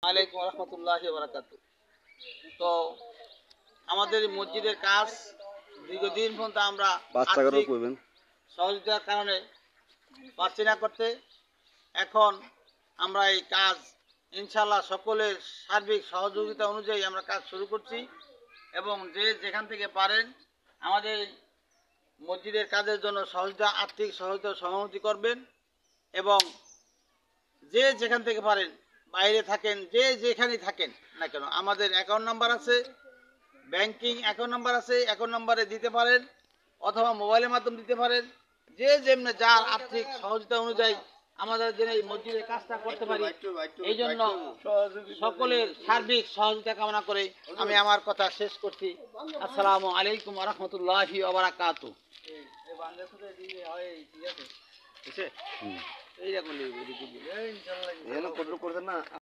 আলাইকুম রহমতুল্লাহি ওয়া বারাকাতুহু। তো আমাদের মসজিদের কাজ দীর্ঘদিন পর্যন্ত আমরা আর্থিক সহযোগিতার কারণে পারছি না করতে। এখন আমরা এই কাজ ইনশাআল্লাহ সকলের সার্বিক সহযোগিতা অনুযায়ী আমরা কাজ শুরু করছি এবং যে যেখান থেকে পারেন আমাদের মসজিদের কাজের জন্য সহযোগিতা আর্থিক সহযোগিতা সহমতি করবেন এবং যে যেখান থেকে পারেন বাইরে থাকেন যে যেখানেই থাকেন না কেন আমাদের অ্যাকাউন্ট নাম্বার আছে, ব্যাংকিং অ্যাকাউন্ট নাম্বার আছে, অ্যাকাউন্ট নাম্বারে দিতে পারেন অথবা মোবাইলের মাধ্যমে দিতে পারেন। যে যেমনি যার আর্থিক সহযোগিতা অনুযায়ী আমাদের যেন এই মসজিদের কাজটা করতে পারি, এই জন্য সকলের সার্বিক সহযোগিতা কামনা করে আমি আমার কথা শেষ করছি। আসসালামু আলাইকুম ওয়া রাহমাতুল্লাহি ওয়া বারাকাতুহু। এই